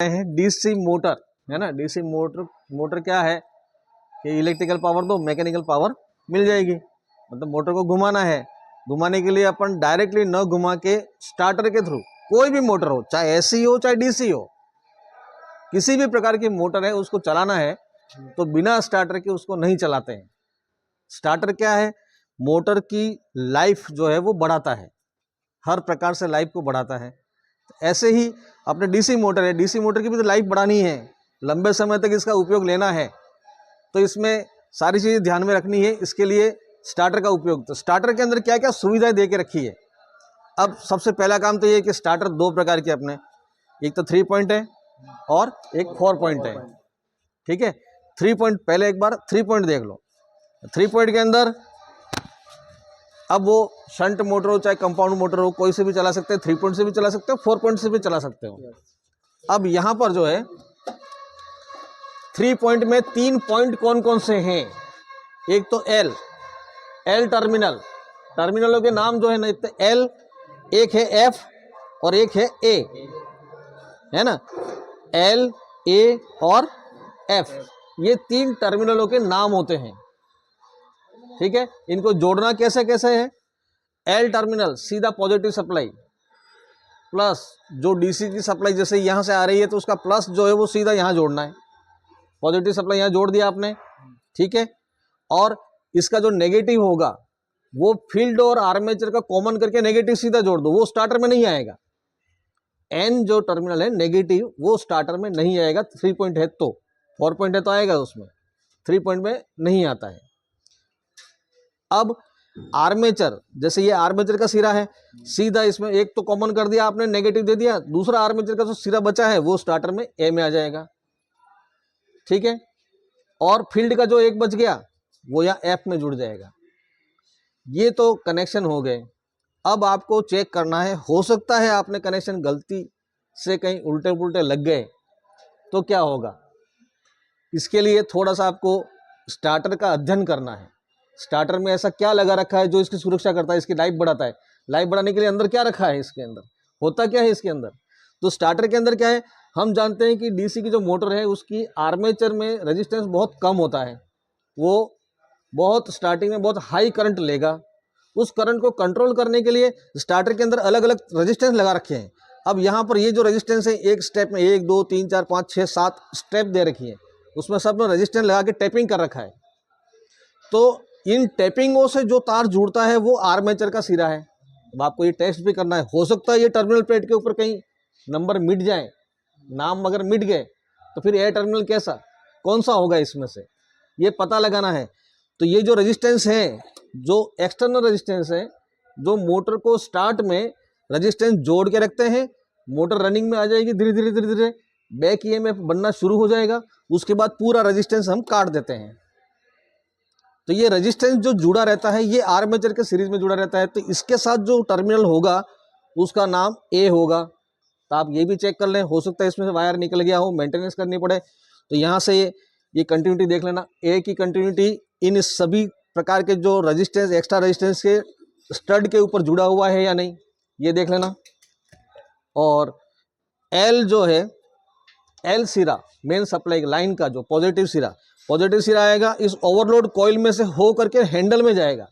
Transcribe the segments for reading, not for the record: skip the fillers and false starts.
है DC motor, है ना। डीसी मोटर क्या है कि इलेक्ट्रिकल पावर दो, मैकेनिकल पावर मिल जाएगी। मतलब मोटर को घुमाना है, घुमाने के लिए अपन डायरेक्टली न घुमा के स्टार्टर के थ्रू, कोई भी मोटर हो, चाहे एसी हो चाहे डीसी हो, किसी भी प्रकार की मोटर है उसको चलाना है तो बिना स्टार्टर के उसको नहीं चलाते हैं। स्टार्टर क्या है, मोटर की लाइफ जो है वो बढ़ाता है, हर प्रकार से लाइफ को बढ़ाता है। ऐसे ही अपने डीसी मोटर है, डीसी मोटर की भी तो लाइफ बढ़ानी है, लंबे समय तक इसका उपयोग लेना है, तो इसमें सारी चीज़ें ध्यान में रखनी है। इसके लिए स्टार्टर का उपयोग, तो स्टार्टर के अंदर क्या क्या सुविधाएं दे के रखी है। अब सबसे पहला काम तो ये है कि स्टार्टर दो प्रकार के अपने, एक तो 3 पॉइंट है और एक 4 पॉइंट है, ठीक है। 3 पॉइंट, पहले एक बार 3 पॉइंट देख लो। 3 पॉइंट के अंदर अब वो शंट मोटर हो चाहे कंपाउंड मोटर हो, कोई से भी चला सकते हैं, 3 पॉइंट से भी चला सकते हो, 4 पॉइंट से भी चला सकते हो। अब यहाँ पर जो है 3 पॉइंट में 3 पॉइंट कौन कौन से हैं, एक तो एल टर्मिनल, टर्मिनलों के नाम जो है ना, एल, एक है एफ और एक है ए, है ना। एल, ए और एफ, ये 3 टर्मिनलों के नाम होते हैं, ठीक है। इनको जोड़ना कैसे कैसे है, एल टर्मिनल सीधा पॉजिटिव सप्लाई प्लस जो डीसी की सप्लाई जैसे यहाँ से आ रही है तो उसका प्लस जो है वो सीधा यहाँ जोड़ना है, पॉजिटिव सप्लाई यहाँ जोड़ दिया आपने, ठीक है। और इसका जो नेगेटिव होगा वो फील्ड और आर्मेचर का कॉमन करके नेगेटिव सीधा जोड़ दो, वो स्टार्टर में नहीं आएगा। एन जो टर्मिनल है नेगेटिव, वो स्टार्टर में नहीं आएगा। 3 पॉइंट है तो, 4 पॉइंट है तो आएगा उसमें, 3 पॉइंट में नहीं आता है। अब आर्मेचर, जैसे ये आर्मेचर का सिरा है, सीधा इसमें एक तो कॉमन कर दिया आपने, नेगेटिव दे दिया, दूसरा आर्मेचर का जो सिरा बचा है वो स्टार्टर में ए में आ जाएगा, ठीक है। और फील्ड का जो एक बच गया वो यहाँ एफ में जुड़ जाएगा। ये तो कनेक्शन हो गए। अब आपको चेक करना है, हो सकता है आपने कनेक्शन गलती से कहीं उल्टे पुल्टे लग गए तो क्या होगा। इसके लिए थोड़ा सा आपको स्टार्टर का अध्ययन करना है। स्टार्टर में ऐसा क्या लगा रखा है जो इसकी सुरक्षा करता है, इसकी लाइफ बढ़ाता है। लाइफ बढ़ाने के लिए अंदर क्या रखा है, इसके अंदर होता क्या है इसके अंदर। तो स्टार्टर के अंदर क्या है, हम जानते हैं कि डीसी की जो मोटर है उसकी आर्मेचर में रेजिस्टेंस बहुत कम होता है, वो बहुत स्टार्टिंग में बहुत हाई करंट लेगा। उस करंट को कंट्रोल करने के लिए स्टार्टर के अंदर अलग अलग रेजिस्टेंस लगा रखे हैं। अब यहाँ पर ये जो रेजिस्टेंस है, एक स्टेप में 1 2 3 4 5 6 7 स्टेप दे रखी है, उसमें सब में रेजिस्टेंस लगा के टैपिंग कर रखा है। तो इन टैपिंगों से जो तार जुड़ता है वो आर्मेचर का सिरा है। अब आपको ये टेस्ट भी करना है, हो सकता है ये टर्मिनल प्लेट के ऊपर कहीं नंबर मिट जाए, नाम अगर मिट गए तो फिर ए टर्मिनल कैसा कौन सा होगा, इसमें से ये पता लगाना है। तो ये जो रेजिस्टेंस है, जो एक्सटर्नल रेजिस्टेंस है, जो मोटर को स्टार्ट में रेजिस्टेंस जोड़ के रखते हैं, मोटर रनिंग में आ जाएगी, धीरे धीरे धीरे धीरे बैक ईएमएफ बनना शुरू हो जाएगा, उसके बाद पूरा रेजिस्टेंस हम काट देते हैं। तो ये रेजिस्टेंस जो जुड़ा रहता है ये आर्मेचर के सीरीज में जुड़ा रहता है, तो इसके साथ जो टर्मिनल होगा उसका नाम ए होगा। तो आप ये भी चेक कर लें, हो सकता है इसमें से वायर निकल गया हो, मेंटेनेंस करनी पड़े, तो यहाँ से ये कंटिन्यूटी देख लेना। ए की कंटिन्यूटी इन सभी प्रकार के जो रेजिस्टेंस, एक्स्ट्रा रेजिस्टेंस के स्टड के ऊपर जुड़ा हुआ है या नहीं, ये देख लेना। और एल जो है, एल सिरा मेन सप्लाई लाइन का जो पॉजिटिव सिरा आएगा, इस ओवरलोड कॉइल में से हो करके हैंडल में जाएगा।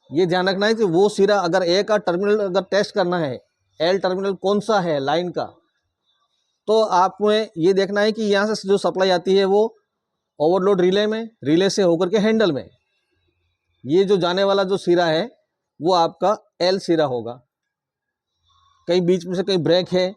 ये ध्यान रखना है कि वो सिरा, अगर ए का टर्मिनल अगर टेस्ट करना है, एल टर्मिनल कौन सा है लाइन का, तो आपको ये देखना है कि यहाँ से जो सप्लाई आती है वो ओवरलोड रिले में, रिले से होकर के हैंडल में, ये जो जाने वाला जो सिरा है वो आपका एल सिरा होगा। कहीं बीच में से कहीं ब्रेक है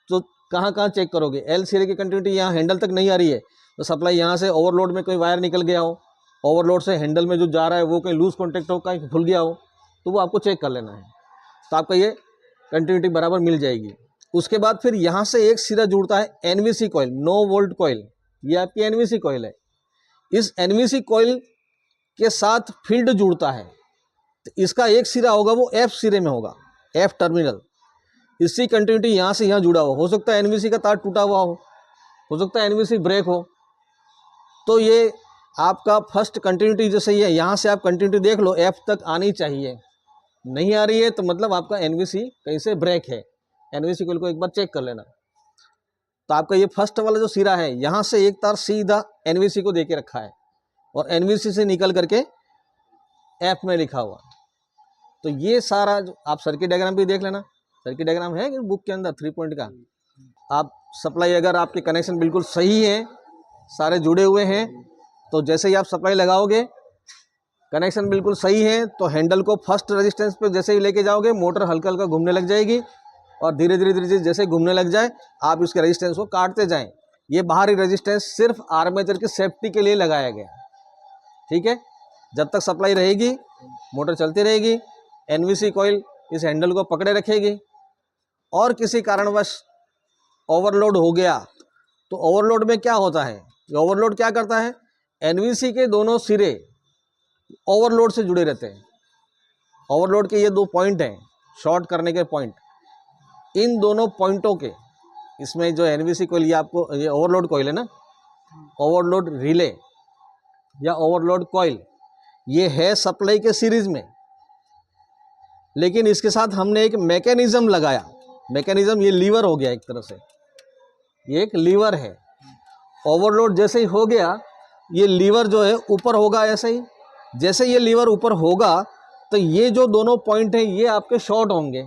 तो कहाँ कहाँ चेक करोगे, एल सिरे की कंटिन्यूटी यहाँ हैंडल तक नहीं आ रही है तो सप्लाई यहाँ से ओवरलोड में कोई वायर निकल गया हो, ओवरलोड से हैंडल में जो जा रहा है वो कहीं लूज कॉन्टेक्ट हो, कहीं खुल गया हो, तो वो आपको चेक कर लेना है, तो आपका ये कंटिन्यूटी बराबर मिल जाएगी। उसके बाद फिर यहाँ से एक सिरा जुड़ता है NVC coil, no volt coil, ये आपकी एनवीसी कॉइल है। इस एनवीसी कॉइल के साथ फील्ड जुड़ता है, तो इसका एक सिरा होगा वो एफ सिरे में होगा, एफ टर्मिनल। इसकी कंटिन्यूटी यहाँ से यहाँ जुड़ा हो सकता है एनवीसी का तार टूटा हुआ हो सकता है एनवीसी ब्रेक हो, तो ये आपका फर्स्ट कंटिन्यूटी जैसे ये यहाँ से आप कंटिन्यूटी देख लो, एफ तक आनी चाहिए, नहीं आ रही है तो मतलब आपका एनवीसी कहीं से ब्रेक है। एनवीसी कॉइल को एक बार चेक कर लेना। तो आपका ये फर्स्ट वाला जो सिरा है यहाँ से एक तार सीधा एनवीसी को देके रखा है और एनवीसी से निकल करके एफ में लिखा हुआ। तो ये सारा जो आप सर्किट डायग्राम भी देख लेना, सर्किट डायग्राम है कि बुक के अंदर 3 पॉइंट का। आप सप्लाई अगर आपके कनेक्शन बिल्कुल सही है, सारे जुड़े हुए हैं, तो जैसे ही आप सप्लाई लगाओगे कनेक्शन बिल्कुल सही है तो हैंडल को फर्स्ट रेजिस्टेंस पे जैसे ही लेके जाओगे मोटर हल्का हल्का घूमने लग जाएगी और धीरे धीरे जैसे घूमने लग जाए आप इसके रेजिस्टेंस को काटते जाएं। ये बाहरी रेजिस्टेंस सिर्फ आर्मेचर की सेफ्टी के लिए लगाया गया, ठीक है। जब तक सप्लाई रहेगी मोटर चलती रहेगी, एनवीसी कॉइल इस हैंडल को पकड़े रखेगी और किसी कारणवश ओवरलोड हो गया तो ओवरलोड में क्या होता है, ओवरलोड क्या करता है, एनवीसी के दोनों सिरे ओवरलोड से जुड़े रहते हैं। ओवरलोड के ये 2 पॉइंट हैं, शॉर्ट करने के पॉइंट, इन दोनों पॉइंटों के इसमें जो एनवीसी कॉइल, ये आपको ये ओवरलोड कॉइल है ना, ओवरलोड रिले या ओवरलोड कॉइल, ये है सप्लाई के सीरीज में, लेकिन इसके साथ हमने एक मैकेनिज्म लगाया। मैकेनिज्म ये लीवर हो गया, एक तरह से ये एक लीवर है। ओवरलोड जैसे ही हो गया ये लीवर जो है ऊपर होगा, ऐसे ही जैसे ये लीवर ऊपर होगा तो ये जो दोनों पॉइंट हैं ये आपके शॉर्ट होंगे,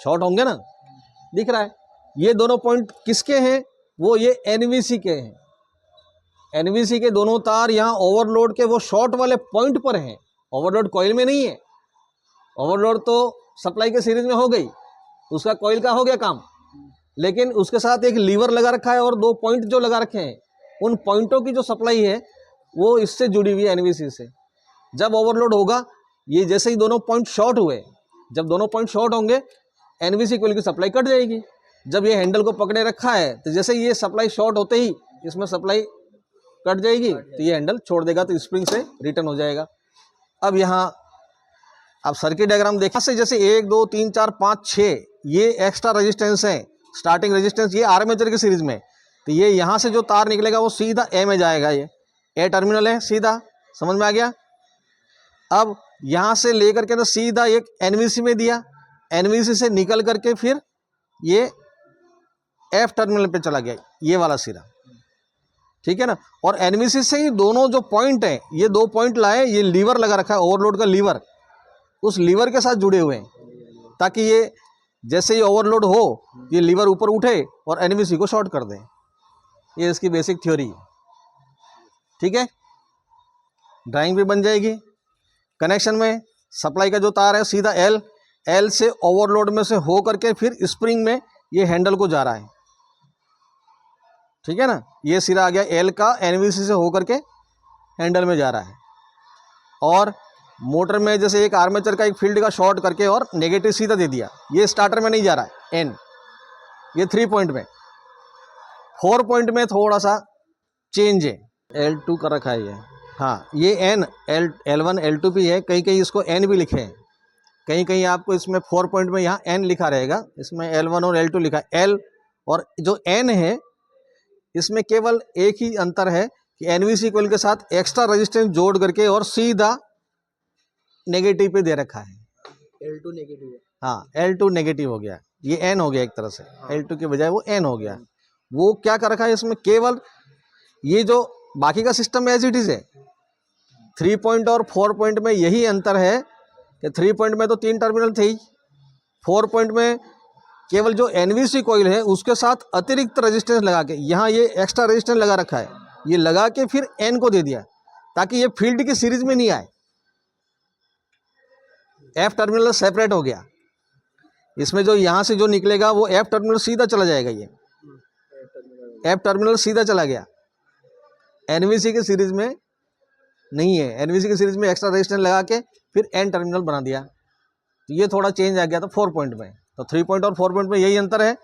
शॉर्ट होंगे ना, दिख रहा है। ये दोनों पॉइंट किसके हैं, वो ये एनवीसी के हैं। एनवीसी के दोनों तार यहाँ ओवरलोड के वो शॉर्ट वाले पॉइंट पर हैं, ओवरलोड कॉइल में नहीं है। ओवरलोड तो सप्लाई के सीरीज में हो गई, उसका कॉइल का हो गया काम, लेकिन उसके साथ एक लीवर लगा रखा है और 2 पॉइंट जो लगा रखे हैं, उन पॉइंटों की जो सप्लाई है वो इससे जुड़ी हुई है एनवीसी से। जब ओवरलोड होगा, ये जैसे ही दोनों पॉइंट शॉर्ट हुए, जब दोनों पॉइंट शॉर्ट होंगे एनवीसी कॉइल की सप्लाई कट जाएगी। जब ये हैंडल को पकड़े रखा है तो जैसे ये सप्लाई शॉर्ट होते ही इसमें सप्लाई कट जाएगी तो ये हैंडल छोड़ देगा, तो स्प्रिंग से रिटर्न हो जाएगा। अब यहाँ आप सर्किट डायग्राम देखा से जैसे 1 2 3 4 5 6 ये एक्स्ट्रा रेजिस्टेंस है, स्टार्टिंग रेजिस्टेंस, ये आर्मेचर की सीरीज में। तो ये यहाँ से जो तार निकलेगा वो सीधा ए में जाएगा, ये ए टर्मिनल है, सीधा समझ में आ गया। अब यहाँ से लेकर के तो सीधा एक एनवीसी में दिया, एनवीसी से निकल करके फिर ये एफ टर्मिनल पे चला गया, ये वाला सिरा, ठीक है ना। और एनवीसी से ही दोनों जो पॉइंट हैं, ये 2 पॉइंट लाए, ये लीवर लगा रखा है, ओवरलोड का लीवर, उस लीवर के साथ जुड़े हुए हैं, ताकि ये जैसे ही ओवरलोड हो ये लीवर ऊपर उठे और एनवीसी को शॉर्ट कर दें। ये इसकी बेसिक थ्योरी है, ठीक है। ड्राइंग भी बन जाएगी। कनेक्शन में सप्लाई का जो तार है सीधा एल से ओवरलोड में से हो करके फिर स्प्रिंग में ये हैंडल को जा रहा है, ठीक है ना। ये सिरा आ गया एल का, एनवीसी से हो करके हैंडल में जा रहा है। और मोटर में जैसे एक आर्मेचर का एक फील्ड का शॉर्ट करके और नेगेटिव सीधा दे दिया, ये स्टार्टर में नहीं जा रहा है एन, ये 3 पॉइंट में। 4 पॉइंट में थोड़ा सा चेंज है, L2 कर रखा है ये, हाँ ये एन L1 L2 भी है, कहीं कहीं इसको एन भी लिखे हैं, कहीं कहीं आपको इसमें 4 पॉइंट में यहाँ एन लिखा रहेगा, इसमें L1 और L2 लिखा है। एल और जो एन है इसमें केवल एक ही अंतर है कि एनवीसी कॉइल के साथ एक्स्ट्रा रेजिस्टेंस जोड़ करके और सीधा नेगेटिव पे दे रखा है। L2 नेगेटिव है, हाँ L2 नेगेटिव हो गया, ये एन हो गया एक तरह से, L2 के बजाय वो एन हो गया। वो क्या कर रखा है इसमें, केवल ये जो बाकी का सिस्टम एज इट इज है, 3 पॉइंट और 4 पॉइंट में यही अंतर है कि 3 पॉइंट में तो 3 टर्मिनल थे ही, 4 पॉइंट में केवल जो एनवीसी कॉइल है उसके साथ अतिरिक्त रेजिस्टेंस लगा के यहाँ ये एक्स्ट्रा रेजिस्टेंस लगा रखा है, ये लगा के फिर एन को दे दिया ताकि ये फील्ड की सीरीज में नहीं आए। एफ टर्मिनल सेपरेट हो गया, इसमें जो यहाँ से जो निकलेगा वो एफ टर्मिनल सीधा चला जाएगा, ये एफ टर्मिनल सीधा चला गया, एनवीसी की सीरीज में नहीं है। एनवीसी की सीरीज में एक्स्ट्रा रेजिस्टेंस लगा के फिर एन टर्मिनल बना दिया, तो ये थोड़ा चेंज आ गया था 4 पॉइंट में। तो 3 पॉइंट और 4 पॉइंट में यही अंतर है।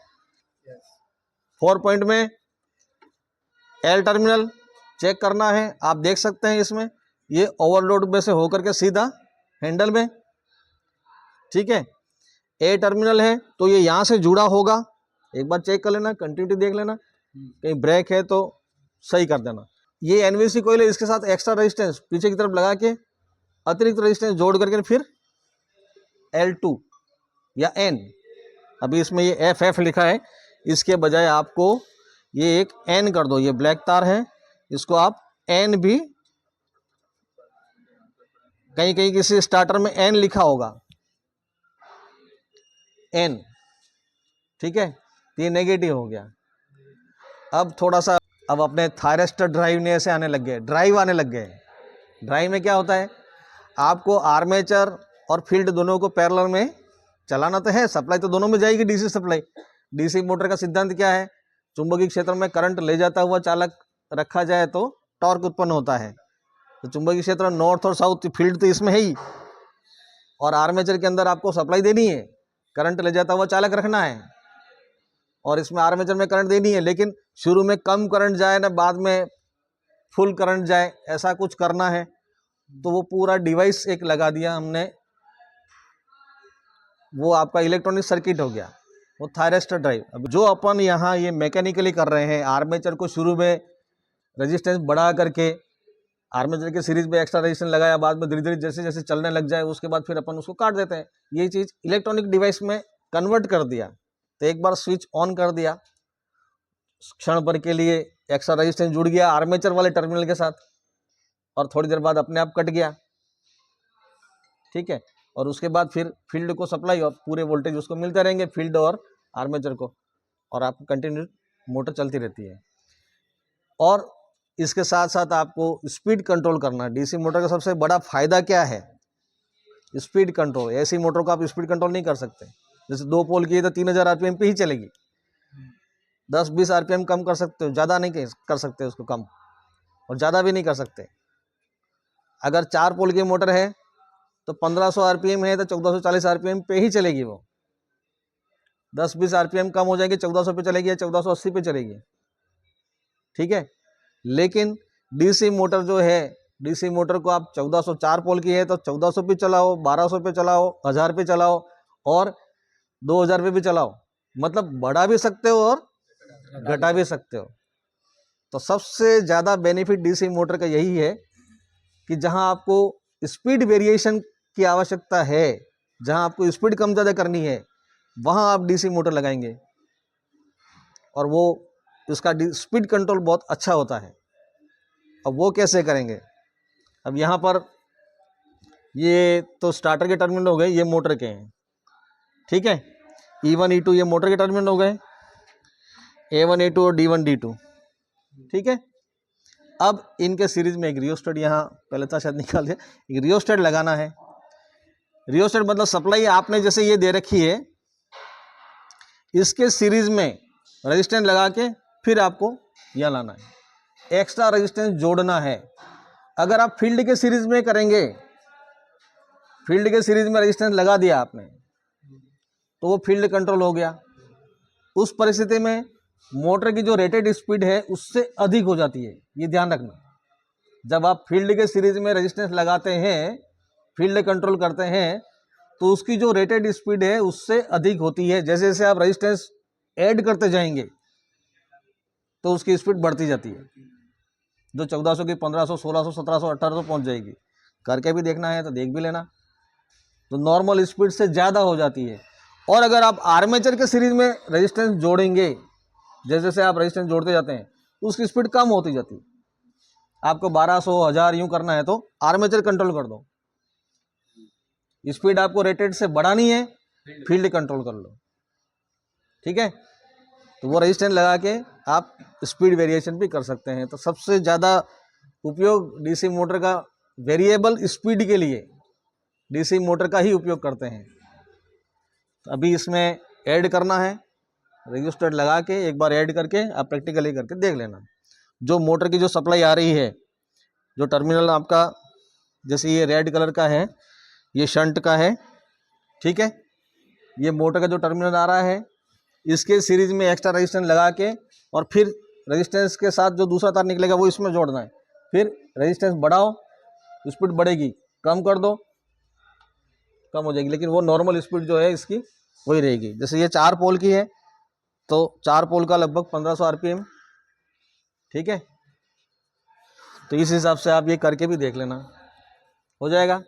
4 पॉइंट में एल टर्मिनल चेक करना है, आप देख सकते हैं इसमें ये ओवरलोड में से होकर के सीधा हैंडल में, ठीक है। ए टर्मिनल है तो ये यहाँ से जुड़ा होगा, एक बार चेक कर लेना, कंटिन्यूटी देख लेना, कहीं ब्रेक है तो सही कर देना। ये एनवीसी कॉइल है, इसके साथ एक्स्ट्रा रेजिस्टेंस पीछे की तरफ लगा के अतिरिक्त रेजिस्टेंस जोड़ करके फिर L2 या N, अभी इसमें ये FF लिखा है, इसके बजाय आपको ये एक एन कर दो, ये ब्लैक तार है, इसको आप एन भी, कहीं कहीं किसी स्टार्टर में एन लिखा होगा, एन, ठीक है, तो ये नेगेटिव हो गया। अब थोड़ा सा, अब अपने थायरिस्टर ड्राइव ने ऐसे आने लग गए, ड्राइव आने लग गए। ड्राइव में क्या होता है, आपको आर्मेचर और फील्ड दोनों को पैरेलल में चलाना तो है, सप्लाई तो दोनों में जाएगी, डीसी सप्लाई। डीसी मोटर का सिद्धांत क्या है, चुंबकीय क्षेत्र में करंट ले जाता हुआ चालक रखा जाए तो टॉर्क उत्पन्न होता है। तो चुंबकीय क्षेत्र नॉर्थ और साउथ, फील्ड तो इसमें है ही, और आर्मेचर के अंदर आपको सप्लाई देनी है, करंट ले जाता हुआ चालक रखना है, और इसमें आर्मेचर में करंट देनी है, लेकिन शुरू में कम करंट जाए ना बाद में फुल करंट जाए, ऐसा कुछ करना है। तो वो पूरा डिवाइस एक लगा दिया हमने, वो आपका इलेक्ट्रॉनिक सर्किट हो गया, वो थायरिस्टर ड्राइव। अब जो अपन यहाँ ये मैकेनिकली कर रहे हैं, आर्मेचर को शुरू में रेजिस्टेंस बढ़ा करके, आर्मेचर के सीरीज में एक्स्ट्रा रेजिस्टेंस लगाया, बाद में धीरे धीरे जैसे जैसे चलने लग जाए उसके बाद फिर अपन उसको काट देते हैं। ये चीज़ इलेक्ट्रॉनिक डिवाइस में कन्वर्ट कर दिया। तो एक बार स्विच ऑन कर दिया, क्षण भर के लिए एक्स्ट्रा रेजिस्टेंस जुड़ गया आर्मेचर वाले टर्मिनल के साथ, और थोड़ी देर बाद अपने आप कट गया, ठीक है। और उसके बाद फिर फील्ड को सप्लाई और पूरे वोल्टेज उसको मिलते रहेंगे, फील्ड और आर्मेचर को, और आप कंटिन्यू मोटर चलती रहती है। और इसके साथ साथ आपको स्पीड कंट्रोल करना है। डीसी मोटर का सबसे बड़ा फायदा क्या है, स्पीड कंट्रोल। ऐसी मोटर को आप स्पीड कंट्रोल नहीं कर सकते, जैसे 2 पोल की है तो 3000 आरपीएम पे ही चलेगी, 10-20 आरपीएम कम कर सकते हो, ज़्यादा नहीं कर सकते उसको कम, और ज़्यादा भी नहीं कर सकते। अगर 4 पोल की मोटर है तो 1500 आरपीएम है तो 1440 आरपीएम पे ही चलेगी वो, 10-20 आरपीएम कम हो जाएगी, 1400 पे चलेगी या 1480 पे चलेगी, ठीक है। लेकिन डीसी मोटर जो है, डीसी मोटर को आप 1400, 4 पोल की है तो 1400 पे चलाओ, 1200 पे चलाओ, 1000 पे चलाओ और 2000 पे भी चलाओ, मतलब बढ़ा भी सकते हो और घटा भी सकते हो। तो सबसे ज़्यादा बेनिफिट डीसी मोटर का यही है कि जहां आपको स्पीड वेरिएशन की आवश्यकता है, जहां आपको स्पीड कम ज़्यादा करनी है, वहां आप डीसी मोटर लगाएंगे और वो इसका स्पीड कंट्रोल बहुत अच्छा होता है। अब वो कैसे करेंगे, अब यहाँ पर ये तो स्टार्टर के टर्मिनल हो गए, ये मोटर के हैं, ठीक है। E1 E2 ये मोटर के टर्मिनल हो गए, A1 A2 और D1 D2, ठीक है। अब इनके सीरीज में एक रियोस्टेट, यहाँ पहले था शायद निकाल दिया, एक रियोस्टेट लगाना है। रियोस्टेट मतलब सप्लाई आपने जैसे ये दे रखी है, इसके सीरीज में रेजिस्टेंस लगा के फिर आपको यहाँ लाना है, एक्स्ट्रा रेजिस्टेंस जोड़ना है। अगर आप फील्ड के सीरीज में करेंगे, फील्ड के सीरीज में रेजिस्टेंस लगा दिया आपने तो वो फील्ड कंट्रोल हो गया। उस परिस्थिति में मोटर की जो रेटेड स्पीड है उससे अधिक हो जाती है, ये ध्यान रखना। जब आप फील्ड के सीरीज में रेजिस्टेंस लगाते हैं, फील्ड कंट्रोल करते हैं, तो उसकी जो रेटेड स्पीड है उससे अधिक होती है। जैसे जैसे आप रेजिस्टेंस ऐड करते जाएंगे तो उसकी स्पीड बढ़ती जाती है, जो 1400 की 1500, 1600, 1700, 1800 पहुंच जाएगी। करके भी देखना है तो देख भी लेना, तो नॉर्मल स्पीड से ज़्यादा हो जाती है। और अगर आप आर्मेचर के सीरीज में रेजिस्टेंस जोड़ेंगे, जैसे जैसे आप रेजिस्टेंस जोड़ते जाते हैं तो उसकी स्पीड कम होती जाती है। आपको 1200, 1000 यूँ करना है तो आर्मेचर कंट्रोल कर दो, स्पीड आपको रेटेड से बढ़ानी है, फील्ड कंट्रोल कर लो, ठीक है। तो वो रेजिस्टेंस लगा के आप स्पीड वेरिएशन भी कर सकते हैं। तो सबसे ज़्यादा उपयोग डीसी मोटर का वेरिएबल स्पीड के लिए डीसी मोटर का ही उपयोग करते हैं। तो अभी इसमें ऐड करना है, रजिस्टर लगा के एक बार ऐड करके आप प्रैक्टिकली करके देख लेना। जो मोटर की जो सप्लाई आ रही है, जो टर्मिनल आपका जैसे ये रेड कलर का है, ये शंट का है, ठीक है। ये मोटर का जो टर्मिनल आ रहा है, इसके सीरीज में एक्स्ट्रा रेजिस्टेंस लगा के और फिर रेजिस्टेंस के साथ जो दूसरा तार निकलेगा वो इसमें जोड़ना है। फिर रेजिस्टेंस बढ़ाओ, स्पीड बढ़ेगी, कम कर दो, कम हो जाएगी, लेकिन वो नॉर्मल स्पीड जो है इसकी वही रहेगी। जैसे ये 4 पोल की है तो 4 पोल का लगभग 1500 आरपीएम, ठीक है। तो इस हिसाब से आप ये करके भी देख लेना, हो जाएगा।